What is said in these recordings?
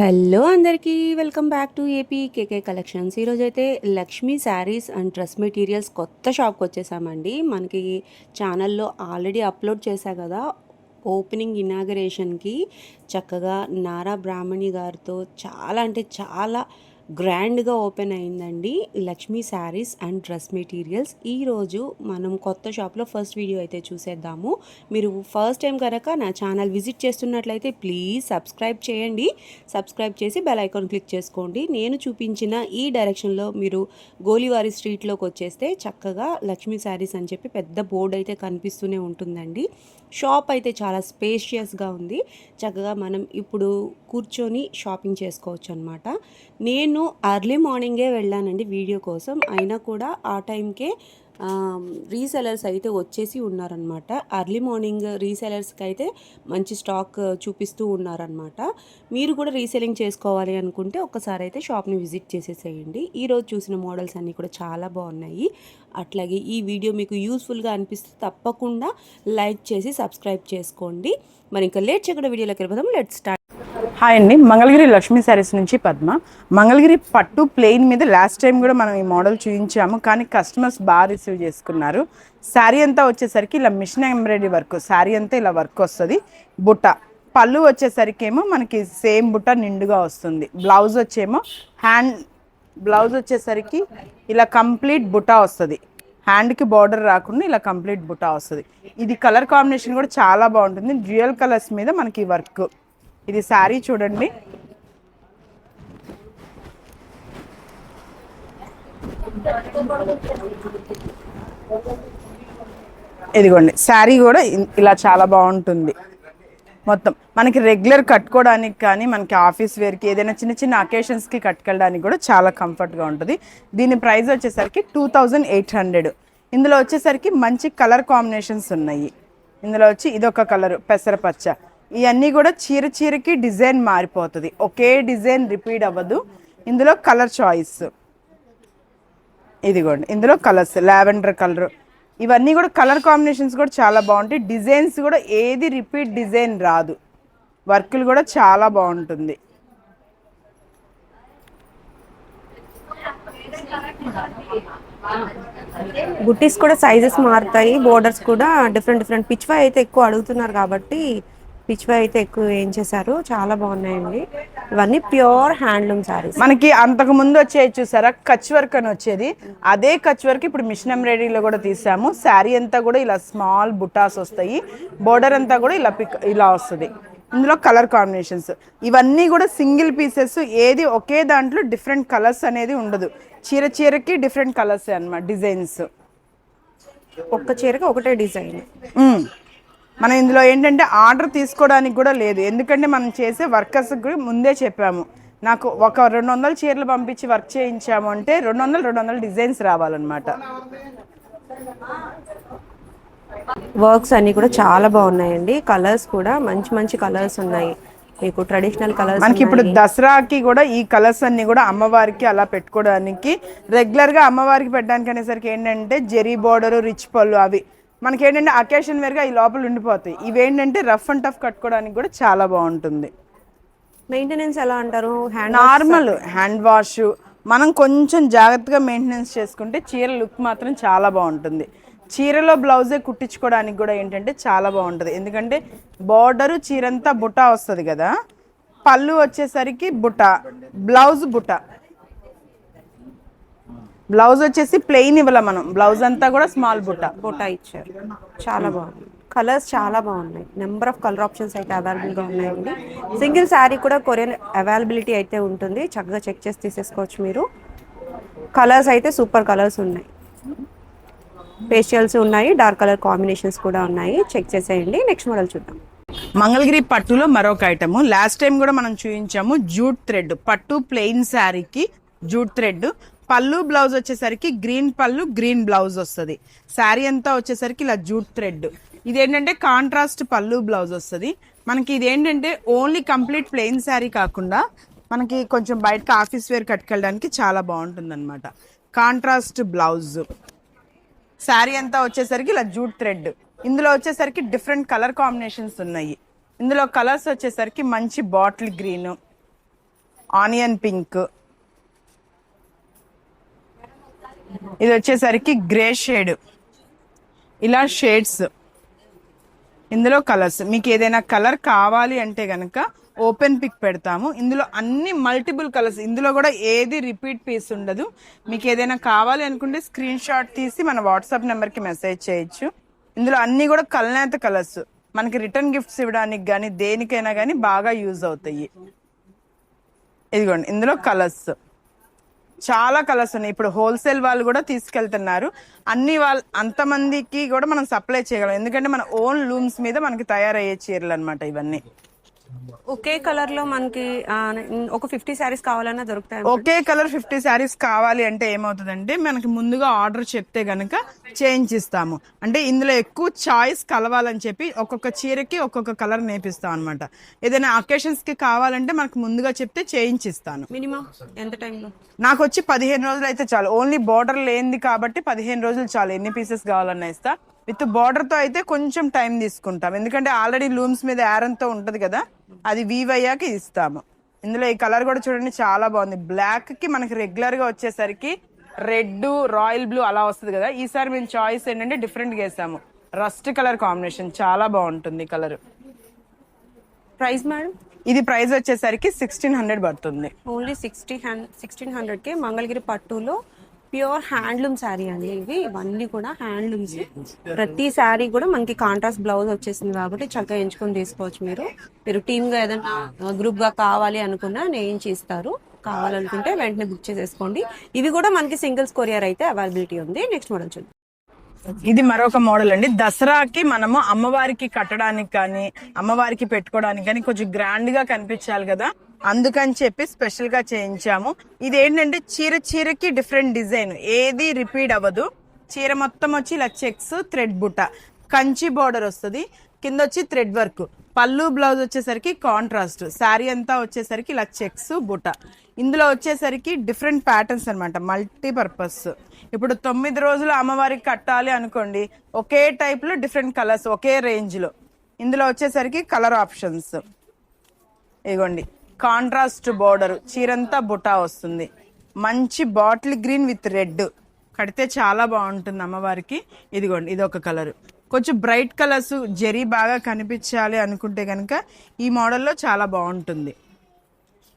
Hello అందరికీ welcome back to AP KK collections. ఈరోజైతే Lakshmi sarees and dress materials కొత్త షాప్కి వచ్చేసామండి. మనకి ఛానల్లో ఆల్రెడీ అప్లోడ్ చేశా కదా, ఓపెనింగ్ ఇనాగరేషన్కి చక్కగా నారా బ్రాహ్మణి గారితో చాలా అంటే చాలా గ్రాండ్గా ఓపెన్ అయిందండి Lakshmi sarees and dress materials. ఈరోజు మనం కొత్త షాప్లో ఫస్ట్ వీడియో అయితే చూసేద్దాము. మీరు ఫస్ట్ టైం కనుక నా ఛానల్ విజిట్ చేస్తున్నట్లయితే ప్లీజ్ సబ్స్క్రైబ్ చేయండి. సబ్స్క్రైబ్ చేసి బెల్ ఐకాన్ క్లిక్ చేసుకోండి. నేను చూపించిన ఈ డైరెక్షన్లో మీరు గోలివారి స్ట్రీట్లోకి వచ్చేస్తే చక్కగా లక్ష్మీ శారీస్ అని చెప్పి పెద్ద బోర్డు అయితే కనిపిస్తూనే ఉంటుందండి. షాప్ అయితే చాలా స్పేషియస్గా ఉంది. చక్కగా మనం ఇప్పుడు కూర్చొని షాపింగ్ చేసుకోవచ్చు అనమాట. నేను అర్లీ మార్నింగే వెళ్ళానండి వీడియో కోసం, అయినా కూడా ఆ టైంకే రీసెలర్స్ అయితే వచ్చేసి ఉన్నారనమాట. అర్లీ మార్నింగ్ రీసెలర్స్కి అయితే మంచి స్టాక్ చూపిస్తూ ఉన్నారనమాట. మీరు కూడా రీసెలింగ్ చేసుకోవాలి అనుకుంటే ఒక్కసారి అయితే షాప్ని విజిట్ చేసేసేయండి. ఈరోజు చూసిన మోడల్స్ అన్నీ కూడా చాలా బాగున్నాయి. అట్లాగే ఈ వీడియో మీకు యూస్ఫుల్గా అనిపిస్తే తప్పకుండా లైక్ చేసి సబ్స్క్రైబ్ చేసుకోండి. మరి ఇంకా లేట్ చేయకుండా వీడియోలోకి వెళ్ళిపోదాం. Let's start. హాయ్ అండి, మంగళగిరి లక్ష్మీ శారీస్ నుంచి పద్మ. మంగళగిరి పట్టు ప్లెయిన్ మీద లాస్ట్ టైం కూడా మనం ఈ మోడల్ చూపించాము, కానీ కస్టమర్స్ బాగా రిసీవ్ చేసుకున్నారు. శారీ అంతా వచ్చేసరికి ఇలా మిషన్ ఎంబ్రాయిడరీ వర్క్, శారీ అంతా ఇలా వర్క్ వస్తుంది. బుట్ట పళ్ళు వచ్చేసరికి ఏమో మనకి సేమ్ బుట్ట నిండుగా వస్తుంది. బ్లౌజ్ బ్లౌజ్ వచ్చేసరికి ఇలా కంప్లీట్ బుట్ట వస్తుంది. హ్యాండ్కి బార్డర్ రాకుండా ఇలా కంప్లీట్ బుట్ట వస్తుంది. ఇది కలర్ కాంబినేషన్ కూడా చాలా బాగుంటుంది. డ్యూయల్ కలర్స్ మీద మనకి వర్క్. ఇది శారీ చూడండి, ఇదిగోండి శారీ కూడా ఇలా చాలా బాగుంటుంది. మొత్తం మనకి రెగ్యులర్ కట్టుకోవడానికి కానీ మనకి ఆఫీస్ వేర్కి ఏదైనా చిన్న చిన్న అకేషన్స్కి కట్టుకెళ్ళడానికి కూడా చాలా కంఫర్ట్గా ఉంటుంది. దీని ప్రైస్ వచ్చేసరికి 2800. ఇందులో వచ్చేసరికి మంచి కలర్ కాంబినేషన్స్ ఉన్నాయి. ఇందులో వచ్చి ఇదొక కలర్ పెసరపచ్చ. ఇవన్నీ కూడా చీరకి డిజైన్ మారిపోతుంది, ఒకే డిజైన్ రిపీట్ అవ్వదు. ఇందులో కలర్ చాయిస్ ఇదిగోండి, ఇందులో కలర్స్ లావెండర్ కలర్, ఇవన్నీ కూడా కలర్ కాంబినేషన్స్ కూడా చాలా బాగుంటాయి. డిజైన్స్ కూడా ఏది రిపీట్ డిజైన్ రాదు. వర్కులు కూడా చాలా బాగుంటుంది. బుట్టీస్ కూడా సైజెస్ మారుతాయి, బోర్డర్స్ కూడా డిఫరెంట్ పిచ్వై అయితే ఎక్కువ అడుగుతున్నారు కాబట్టి పిచ్వై అయితే ఎక్కువ ఏం చేశారు, చాలా బాగున్నాయండి. ఇవన్నీ ప్యూర్ హ్యాండ్లూమ్ సారీస్. మనకి అంతకు ముందు వచ్చేది చూసారా కచ్ వర్క్ అని వచ్చేది, అదే కచ్ వర్క్ ఇప్పుడు మిషన్ ఎంబ్రాయిడరీలో కూడా తీసాము. శారీ అంతా కూడా ఇలా స్మాల్ బుటాస్ వస్తాయి, బోర్డర్ అంతా కూడా ఇలా వస్తుంది. ఇందులో కలర్ కాంబినేషన్స్ ఇవన్నీ కూడా సింగిల్ పీసెస్, ఏది ఒకే దాంట్లో డిఫరెంట్ కలర్స్ అనేది ఉండదు. చీరకి డిఫరెంట్ కలర్స్ అన్నమాట, డిజైన్స్. ఒక్క చీరకి ఒకటే డిజైన్. మనం ఇందులో ఏంటంటే ఆర్డర్ తీసుకోవడానికి కూడా లేదు, ఎందుకంటే మనం చేసే వర్కర్స్కి ముందే చెప్పాము, నాకు ఒక 200 చీరలు పంపించి వర్క్ చేయించాము అంటే 200 డిజైన్స్ రావాలన్నమాట. వర్క్స్ అన్ని కూడా చాలా బాగున్నాయండి. కలర్స్ కూడా మంచి కలర్స్ ఉన్నాయి. మీకు ట్రెడిషనల్ కలర్స్ మనకి ఇప్పుడు దసరాకి కూడా ఈ కలర్స్ అన్ని కూడా అమ్మవారికి అలా పెట్టుకోవడానికి, రెగ్యులర్గా అమ్మవారికి పెట్టడానికి అనేసరికి ఏంటంటే జెరీ బోర్డర్, రిచ్ పళ్ళు, అవి మనకి ఏంటంటే అకేషన్ వేర్గా ఈ లోపల ఉండిపోతాయి. ఇవేంటంటే రఫ్ అండ్ టఫ్ కట్టుకోవడానికి కూడా చాలా బాగుంటుంది. మెయింటెనెన్స్ ఎలా అంటారు? నార్మల్ హ్యాండ్ వాష్ మనం కొంచెం జాగ్రత్తగా మెయింటెనెన్స్ చేసుకుంటే చీర లుక్ మాత్రం చాలా బాగుంటుంది. చీరలో బ్లౌజే కుట్టించుకోవడానికి కూడా ఏంటంటే చాలా బాగుంటుంది, ఎందుకంటే బార్డరు చీరంతా బుట్ట వస్తుంది కదా, పళ్ళు వచ్చేసరికి బుట్ట, బ్లౌజ్ వచ్చేసి ప్లెయిన్ ఇవ్వాల మనం, బ్లౌజ్ అంతా కూడా స్మాల్ బుట్ట ఇచ్చారు. చాలా బాగుంది. కలర్స్ చాలా బాగున్నాయి. నెంబర్ ఆఫ్ కలర్ ఆప్షన్స్ అయితే అవైలబుల్గా ఉన్నాయండి. సింగిల్ శారీ కూడా కొరియర్ అవైలబిలిటీ అయితే ఉంటుంది, చక్కగా చెక్ చేసి తీసేసుకోవచ్చు మీరు. కలర్స్ అయితే సూపర్ కలర్స్ ఉన్నాయి, ఫేషియల్స్ ఉన్నాయి, డార్క్ కలర్ కాంబినేషన్స్ కూడా ఉన్నాయి. చెక్ చేసేయండి. నెక్స్ట్ మోడల్ చూద్దాం. మంగళగిరి పట్టులో మరొక ఐటమ్, లాస్ట్ టైం కూడా మనం చూపించాము. జూట్ థ్రెడ్ పట్టు ప్లెయిన్ శారీకి జూట్ థ్రెడ్ పళ్ళు, బ్లౌజ్ వచ్చేసరికి గ్రీన్ పళ్ళు గ్రీన్ బ్లౌజ్ వస్తుంది. శారీ అంతా వచ్చేసరికి ఇలా జూట్ థ్రెడ్. ఇదేంటంటే కాంట్రాస్ట్ పళ్ళు బ్లౌజ్ వస్తుంది మనకి. ఇదేంటంటే ఓన్లీ కంప్లీట్ ప్లెయిన్ శారీ కాకుండా మనకి కొంచెం బయటకు ఆఫీస్ వేర్ కట్టుకెళ్ళడానికి చాలా బాగుంటుంది అనమాట. కాంట్రాస్ట్ బ్లౌజ్, శారీ అంతా వచ్చేసరికి ఇలా జూట్ థ్రెడ్. ఇందులో వచ్చేసరికి డిఫరెంట్ కలర్ కాంబినేషన్స్ ఉన్నాయి. ఇందులో కలర్స్ వచ్చేసరికి మంచి బాటిల్ గ్రీన్, ఆనియన్ పింక్, ఇది వచ్చేసరికి గ్రే షేడ్. ఇలా షేడ్స్, ఇందులో కలర్స్. మీకు ఏదైనా కలర్ కావాలి అంటే గనక ఓపెన్ పిక్ పెడతాము. ఇందులో అన్ని మల్టిపుల్ కలర్స్, ఇందులో కూడా ఏది రిపీట్ పీస్ ఉండదు. మీకు ఏదైనా కావాలి అనుకుంటే స్క్రీన్ షాట్ తీసి మన వాట్సాప్ నెంబర్కి మెసేజ్ చేయొచ్చు. ఇందులో అన్ని కూడా కలనేత కలర్స్, మనకి రిటర్న్ గిఫ్ట్స్ ఇవ్వడానికి కానీ దేనికైనా కానీ బాగా యూజ్ అవుతాయి. ఇదిగోండి ఇందులో కలర్స్, చాలా కలర్స్ ఉన్నాయి. ఇప్పుడు హోల్సేల్ వాళ్ళు కూడా తీసుకెళ్తున్నారు. అంతమందికి కూడా మనం సప్లై చేయగలం, ఎందుకంటే మన ఓన్ లూమ్స్ మీద మనకి తయారయ్యే చీరలు అనమాట ఇవన్నీ. ఒకే కలర్ లో మనకి ఒక 50 శారీస్ కావాలన్నా దొరుకుతాయి. ఒకే కలర్ 50 శారీస్ కావాలి అంటే ఏమవుతుందంటే మనకి ముందుగా ఆర్డర్ చెప్తే గనక చేయించిస్తాము. అంటే ఇందులో ఎక్కువ చాయిస్ కలవాలని చెప్పి ఒక్కొక్క చీరకి ఒక్కొక్క కలర్ నేపిస్తాం అనమాట. ఏదైనా అకేషన్స్ కి కావాలంటే మనకు ముందుగా చెప్తే చేయించిస్తాను. మినిమం ఎంత టైంలో? నాకు వచ్చి 15 రోజులు అయితే చాలు. ఓన్లీ బార్డర్ లేనిది కాబట్టి 15 రోజులు చాలు. ఎన్ని పీసెస్ కావాలన్నా ఇస్తా. విత్ బార్డర్ తో అయితే కొంచెం టైం తీసుకుంటాం, ఎందుకంటే ఆల్రెడీ లూమ్స్ మీద యారంతో ఉంటది కదా, అది వీవ్ అయ్యాక ఇస్తాము. ఇందులో ఈ కలర్ కూడా చూడండి చాలా బాగుంది. బ్లాక్ కి మనకి రెగ్యులర్ గా వచ్చేసరికి రెడ్, రాయల్ బ్లూ అలా వస్తుంది కదా. ఈసారి మేము చాయిస్ ఏంటంటే డిఫరెంట్ గా వేసాము. రస్ట్ కలర్ కాంబినేషన్ చాలా బాగుంటుంది కలర్. Price madam? ఇది ప్రైస్ వచ్చేసరికి 1600 పడుతుంది. ఓన్లీ 1600కి మంగళగిరి పట్టులో ప్యూర్ హ్యాండ్లూమ్ శారీ అండి. ఇవన్నీ కూడా హ్యాండ్లూమ్స్. ప్రతి శారీ కూడా మనకి కాంట్రాస్ట్ బ్లౌజ్ వచ్చేసింది కాబట్టి చక్కగా ఎంచుకొని తీసుకోవచ్చు. మీరు టీమ్ గా ఏదైనా గ్రూప్ గా కావాలి అనుకున్నా నేయించి ఇస్తారు. కావాలనుకుంటే వెంటనే బుక్ చేసేసుకోండి. ఇవి కూడా మనకి సింగిల్స్ కొరియర్ అయితే అవైలబిలిటీ ఉంది. నెక్స్ట్ మోడల్ చూద్దాం. ఇది మరొక మోడల్ అండి. దసరాకి మనము అమ్మవారికి కట్టడానికి కానీ అమ్మవారికి పెట్టుకోవడానికి కానీ కొంచెం గ్రాండ్ గా కనిపించాలి కదా, అందుకని చెప్పి స్పెషల్ గా చేయించాము. ఇది ఏంటంటే చీరకి డిఫరెంట్ డిజైన్, ఏది రిపీట్ అవ్వదు. చీర మొత్తం వచ్చి ఇలా చెక్స్, థ్రెడ్ బుట్ట, కంచి బార్డర్ వస్తుంది, కింద వచ్చి థ్రెడ్ వర్క్, పళ్ళు బ్లౌజ్ వచ్చేసరికి కాంట్రాస్ట్, శారీ అంతా వచ్చేసరికి ఇలా చెక్స్ బుట్ట. ఇందులో వచ్చేసరికి డిఫరెంట్ ప్యాటర్న్స్ అనమాట, మల్టీపర్పస్. ఇప్పుడు 9 రోజులు అమ్మవారికి కట్టాలి అనుకోండి, ఒకే టైప్ లో డిఫరెంట్ కలర్స్ ఒకే రేంజ్ లో. ఇందులో వచ్చేసరికి కలర్ ఆప్షన్స్. ఇదిగోండి కాంట్రాస్ట్ బోర్డర్, చీరంతా బుటా వస్తుంది. మంచి బాటిల్ గ్రీన్ విత్ రెడ్ కడితే చాలా బాగుంటుంది అమ్మవారికి. ఇదిగోండి ఇది ఒక కలర్. కొంచెం బ్రైట్ కలర్స్, జరీ బాగా కనిపించాలి అనుకుంటే కనుక ఈ మోడల్లో చాలా బాగుంటుంది.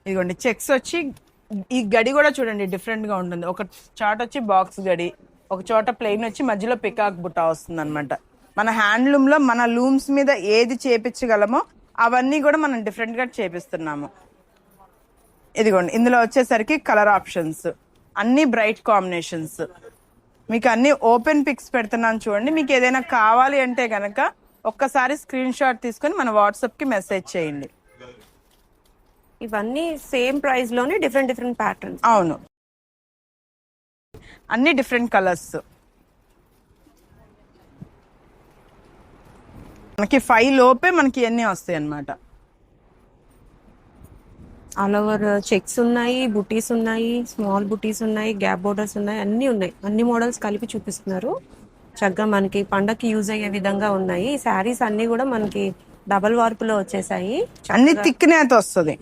ఇదిగోండి చెక్స్ వచ్చి, ఈ గడి కూడా చూడండి డిఫరెంట్ గా ఉంటుంది. ఒక చోట వచ్చి బాక్స్ గడి, ఒక చోట ప్లెయిన్ వచ్చి మధ్యలో పికాక్ బుట్టా వస్తుంది అనమాట. మన హ్యాండ్లూమ్ లో మన లూమ్స్ మీద ఏది చేపించగలమో అవన్నీ కూడా మనం డిఫరెంట్ గా చేపిస్తున్నాము. ఇదిగోండి ఇందులో వచ్చేసరికి కలర్ ఆప్షన్స్, అన్ని బ్రైట్ కాంబినేషన్స్. మీకు అన్ని ఓపెన్ పిక్స్ పెడుతున్నాను చూడండి. మీకు ఏదైనా కావాలి అంటే గనక ఒక్కసారి స్క్రీన్ షాట్ తీసుకొని మన వాట్సాప్ కి మెసేజ్ చేయండి. ఇవన్నీ సేమ్ ప్రైస్ లోనే డిఫరెంట్ ప్యాటర్న్స్. అవును, అన్ని డిఫరెంట్ కలర్స్. మనకి 5 లోపే మనకి ఇవన్నీ వస్తాయి అన్నమాట. ఆల్ ఓవర్ చెక్స్ ఉన్నాయి, బుటీస్ ఉన్నాయి, స్మాల్ బుటీస్ ఉన్నాయి, గ్యాప్ బోర్డర్స్ ఉన్నాయి, అన్ని ఉన్నాయి. అన్ని మోడల్స్ కలిపి చూపిస్తున్నారు. చక్కగా మనకి పండగకి యూజ్ అయ్యే విధంగా ఉన్నాయి. ఈ శారీస్ అన్ని కూడా మనకి డబల్ వార్పులో వచ్చేసాయి. అన్ని థిక్ నేత వస్తుంది,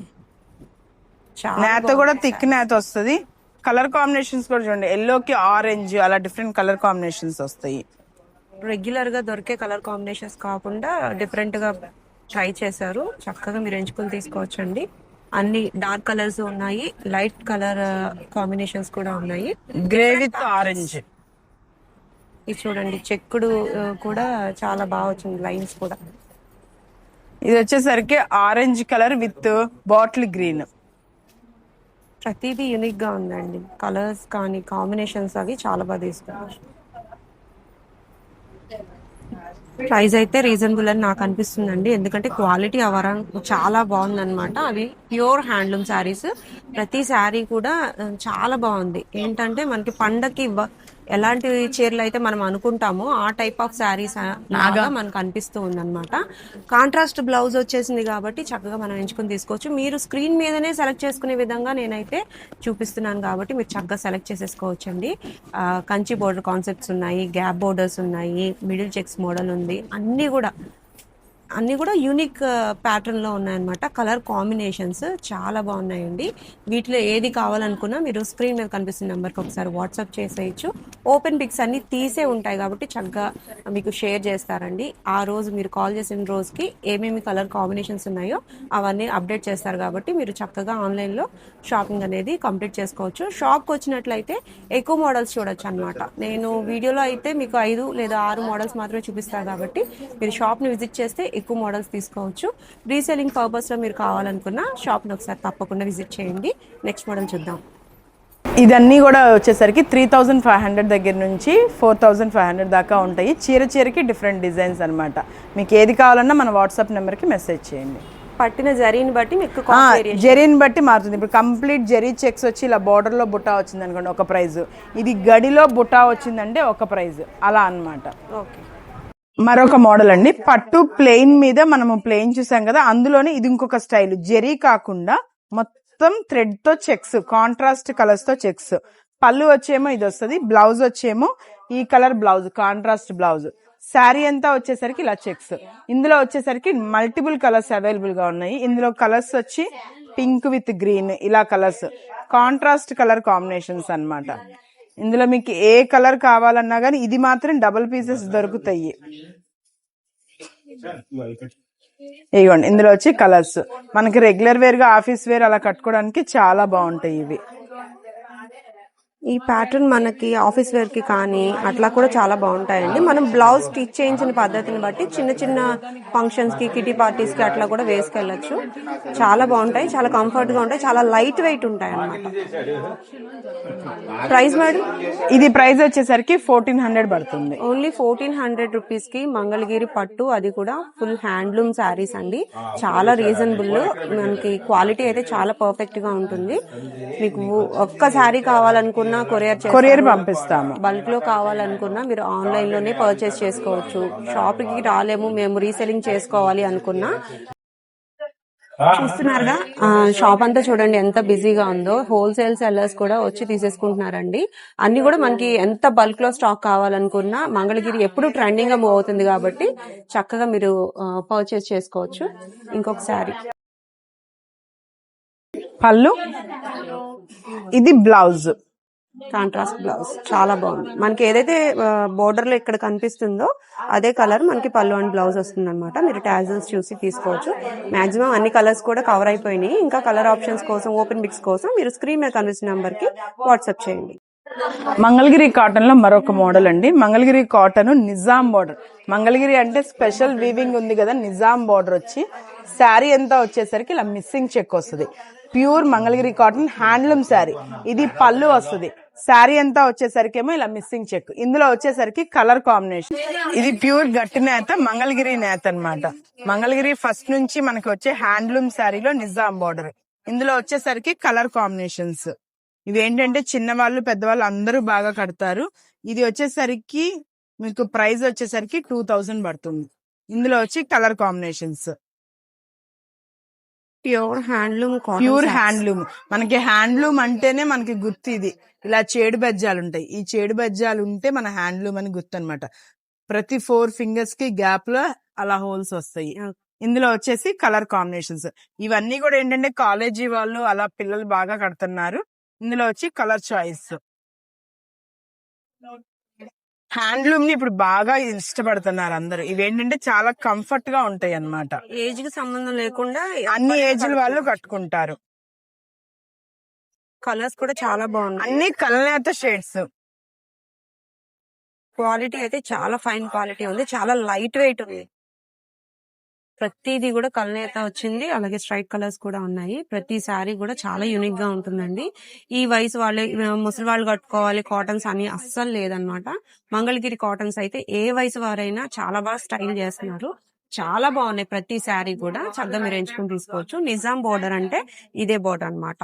నేత కూడా థిక్ నేత వస్తుంది. కలర్ కాంబినేషన్స్ కూడా చూడండి, ఎల్లోకి ఆరెంజ్ అలా డిఫరెంట్ కలర్ కాంబినేషన్స్ వస్తాయి. రెగ్యులర్ గా దొరికే కలర్ కాంబినేషన్స్ కాకుండా డిఫరెంట్ గా ట్రై చేశారు. చక్కగా మీరు ఎంచుకుని తీసుకోవచ్చండి. అన్ని డార్క్ కలర్స్ ఉన్నాయి, లైట్ కలర్ కాంబినేషన్స్ కూడా ఉన్నాయి. Grey with orange. ఇది చూడండి చెక్కుడు కూడా చాలా బాగా వచ్చింది, లైన్స్ కూడా. ఇది వచ్చేసరికి orange colour with bottle green. ప్రతిదీ యూనిక్ గా ఉందండి. కలర్స్ కానీ కాంబినేషన్స్ అవి చాలా బాగా తీసుకున్నారు. ప్రైస్ అయితే రీజనబుల్ అని నాకు అనిపిస్తుందండి, ఎందుకంటే క్వాలిటీ అవరం చాలా బాగుందన్నమాట. అవి ప్యూర్ హ్యాండ్లూమ్ శారీస్. ప్రతి శారీ కూడా చాలా బాగుంది. ఏంటంటే మనకి పండగకి ఎలాంటి చీరలు అయితే మనం అనుకుంటామో ఆ టైప్ ఆఫ్ శారీస్ లాగా మనకు అనిపిస్తూ ఉందన్నమాట. కాంట్రాస్ట్ బ్లౌజ్ వచ్చేసింది కాబట్టి చక్కగా మనం ఎంచుకుని తీసుకోవచ్చు. మీరు స్క్రీన్ మీదనే సెలెక్ట్ చేసుకునే విధంగా నేనైతే చూపిస్తున్నాను కాబట్టి మీరు చక్కగా సెలెక్ట్ చేసేసుకోవచ్చు అండి. కంచి బోర్డర్ కాన్సెప్ట్స్ ఉన్నాయి, గ్యాప్ బోర్డర్స్ ఉన్నాయి, మిడిల్ చెక్స్ మోడల్ ఉంది, అన్నీ కూడా అన్నీ కూడా యూనిక్ ప్యాటర్న్లో ఉన్నాయన్నమాట. కలర్ కాంబినేషన్స్ చాలా బాగున్నాయండి. వీటిలో ఏది కావాలనుకున్నా మీరు స్క్రీన్ మీద కనిపిస్తున్న నెంబర్కి ఒకసారి వాట్సాప్ చేసేయచ్చు. ఓపెన్ పిక్స్ అన్నీ తీసే ఉంటాయి కాబట్టి చక్కగా మీకు షేర్ చేస్తారండి. ఆ రోజు మీరు కాల్ చేసిన రోజుకి ఏమేమి కలర్ కాంబినేషన్స్ ఉన్నాయో అవన్నీ అప్డేట్ చేస్తారు కాబట్టి మీరు చక్కగా ఆన్లైన్లో షాపింగ్ అనేది కంప్లీట్ చేసుకోవచ్చు. షాప్కి వచ్చినట్లయితే ఎక్కువ మోడల్స్ చూడొచ్చు అనమాట. నేను వీడియోలో అయితే మీకు 5 లేదా 6 మోడల్స్ మాత్రమే చూపిస్తాను కాబట్టి మీరు షాప్ని విజిట్ చేస్తే ఎక్కువ మోడల్స్ తీసుకోవచ్చు. రీసెల్లింగ్ పర్పస్లో మీరు కావాలనుకున్న షాప్ని ఒకసారి తప్పకుండా విజిట్ చేయండి. నెక్స్ట్ మోడల్ చూద్దాం. ఇదన్నీ కూడా వచ్చేసరికి 3500 దగ్గర నుంచి 4500 దాకా ఉంటాయి. చీరకి డిఫరెంట్ డిజైన్స్ అన్నమాట. మీకు ఏది కావాలన్నా మన వాట్సాప్ నెంబర్కి మెసేజ్ చేయండి. పట్టిన జరీని బట్టి మీకు జరీని బట్టి మారుతుంది. ఇప్పుడు కంప్లీట్ జరీ చెక్స్ వచ్చి ఇలా బార్డర్లో బుట్టా వచ్చింది అనుకోండి ఒక ప్రైజ్, ఇది గడిలో బుట్టా వచ్చిందంటే ఒక ప్రైజ్, అలా అన్నమాట. ఓకే. మరొక మోడల్ అండి, పట్టు ప్లెయిన్ మీద మనము ప్లెయిన్ చూసాం కదా, అందులోనే ఇది ఇంకొక స్టైల్. జరీ కాకుండా మొత్తం థ్రెడ్ తో చెక్స్, కాంట్రాస్ట్ కలర్స్ తో చెక్స్. పళ్ళు వచ్చేమో ఇది వస్తుంది, బ్లౌజ్ వచ్చేమో ఈ colour blouse, contrast blouse. Sari అంతా వచ్చేసరికి ఇలా చెక్స్. ఇందులో వచ్చేసరికి మల్టిపుల్ కలర్స్ అవైలబుల్ గా ఉన్నాయి. ఇందులో కలర్స్ వచ్చి పింక్ విత్ గ్రీన్, ఇలా కలర్స్ కాంట్రాస్ట్ కలర్ కాంబినేషన్స్ అన్నమాట. ఇందులో మీకు ఏ కలర్ కావాలన్నా గానీ ఇది మాత్రం డబుల్ పీసెస్ దొరుకుతాయి. ఇదిగోండి, ఇందులో వచ్చి కలర్స్ మనకి రెగ్యులర్ వేర్ గా ఆఫీస్ వేర్ అలా కట్టుకోవడానికి చాలా బాగుంటాయి ఇవి. ఈ ప్యాటర్న్ మనకి ఆఫీస్ వేర్ కి కానీ అట్లా కూడా చాలా బాగుంటాయండి. మనం బ్లౌజ్ స్టిచ్ చేయించిన పద్ధతిని బట్టి చిన్న చిన్న ఫంక్షన్స్ కి, కిటీ పార్టీస్ కి అట్లా కూడా వేసుకెళ్ళచ్చు. చాలా బాగుంటాయి, చాలా కంఫర్ట్ గా ఉంటాయి, చాలా లైట్ వెయిట్ ఉంటాయి అన్నమాట. Price madam? ఇది ప్రైస్ వచ్చేసరికి 1400 పడుతుంది. ఓన్లీ 1400 రూపీస్ కి మంగళగిరి పట్టు, అది కూడా ఫుల్ హ్యాండ్లూమ్ శారీస్ అండి. చాలా రీజనబుల్, మనకి క్వాలిటీ అయితే చాలా పర్ఫెక్ట్ గా ఉంటుంది. మీకు ఒక్క శారీ కావాలనుకున్న కొరియర్ పంపిస్తాము. బల్క్ లో కావాలనుకున్నా మీరు ఆన్లైన్ లోనే పర్చేస్ చేసుకోవచ్చు. షాప్ కి రాలేము, మేము రీసెల్లింగ్ చేసుకోవాలి అనుకున్నా. చూస్తున్నారుగా షాప్ అంతా చూడండి ఎంత బిజీగా ఉందో. హోల్సేల్ సెల్లర్స్ కూడా వచ్చి తీసేసుకుంటున్నారండి. అన్ని కూడా మనకి ఎంత బల్క్ లో స్టాక్ కావాలనుకున్నా మంగళగిరి ఎప్పుడు ట్రెండింగ్ గా మూవ్ అవుతుంది కాబట్టి చక్కగా మీరు పర్చేస్ చేసుకోవచ్చు. ఇంకొక శారీ, పళ్ళు, ఇది బ్లౌజ్, కాంట్రాస్ట్ బ్లౌజ్ చాలా బాగుంది. మనకి ఏదైతే బోర్డర్ లో ఇక్కడ కనిపిస్తుందో అదే కలర్ మనకి పళ్ళు అండ్ బ్లౌజ్ వస్తుంది అనమాట. మీరు టాజిల్స్ చూసి తీసుకోవచ్చు. మాక్సిమం అన్ని కలర్స్ కూడా కవర్ అయిపోయినాయి. ఇంకా కలర్ ఆప్షన్స్ కోసం, ఓపెన్ పిక్స్ కోసం మీరు స్క్రీన్ మీద కనిపిస్తున్న నంబర్ కి వాట్సాప్ చేయండి. మంగళగిరి కాటన్ లో మరొక మోడల్ అండి. Mangalagiri cotton Nizam border. మంగళగిరి అంటే స్పెషల్ వీవింగ్ ఉంది కదా, నిజాం బార్డర్ వచ్చి శారీ అంతా వచ్చేసరికి ఇలా మిస్సింగ్ చెక్ వస్తుంది. Pure Mangalagiri cotton handloom sari. ఇది పళ్ళు వస్తుంది, శారీ అంతా వచ్చేసరికి ఏమో ఇలా మిస్సింగ్ చెక్. ఇందులో వచ్చేసరికి కలర్ కాంబినేషన్, ఇది ప్యూర్ గట్టి నేత, మంగళగిరి నేత అన్నమాట. మంగళగిరి ఫస్ట్ నుంచి మనకి వచ్చే హ్యాండ్లూమ్ శారీలో నిజాం బార్డర్. ఇందులో వచ్చేసరికి కలర్ కాంబినేషన్స్. ఇవేంటంటే చిన్నవాళ్ళు పెద్దవాళ్ళు అందరూ బాగా కడతారు. ఇది వచ్చేసరికి మీకు ప్రైస్ వచ్చేసరికి 2000 పడుతుంది. ఇందులో వచ్చి colour combinations pure handloom. Pure handloom. మనకి హ్యాండ్లూమ్ అంటేనే మనకి గుర్తు ఇది. ఇలా చేడు బెజ్జాలు ఉంటాయి. ఈ చేడు బెజ్జాలు ఉంటే మన హ్యాండ్లూమ్ అని గుర్తు అనమాట. ప్రతి 4 ఫింగర్స్ కి గ్యాప్ లో అలా హోల్స్ వస్తాయి. ఇందులో వచ్చేసి కలర్ కాంబినేషన్స్. ఇవన్నీ కూడా ఏంటంటే కాలేజీ వాళ్ళు అలా పిల్లలు బాగా కడుతున్నారు. ఇందులో వచ్చి కలర్ చాయిస్. హ్యాండ్లూమ్ ని ఇప్పుడు బాగా ఇష్టపడుతున్నారు అందరూ. ఇవేంటంటే చాలా కంఫర్ట్ గా ఉంటాయి అన్నమాట. ఏజ్ కి సంబంధం లేకుండా అన్ని ఏజ్ల వాళ్ళు కట్టుకుంటారు. కలర్స్ కూడా చాలా బాగున్నాయి, అన్ని కలనేత షేడ్స్. క్వాలిటీ అయితే చాలా ఫైన్ క్వాలిటీ ఉంది, చాలా లైట్ వెయిట్ ఉంది. ప్రతిదీ కూడా కలనేత వచ్చింది, అలాగే స్ట్రైట్ కలర్స్ కూడా ఉన్నాయి. ప్రతి సారీ కూడా చాలా యూనిక్ గా ఉంటుందండి. ఈ వయసు వాళ్ళే, ముసలి వాళ్ళు కట్టుకోవాలి కాటన్స్ అని అస్సలు లేదనమాట. మంగళగిరి కాటన్స్ అయితే ఏ వయసు వారైనా చాలా బాగా స్టైల్ చేస్తున్నారు. చాలా బాగున్నాయి ప్రతి శారీ కూడా. చక్కగా మీరు ఎంచుకుని తీసుకోవచ్చు. నిజాం బోర్డర్ అంటే ఇదే బోర్డర్ అన్నమాట.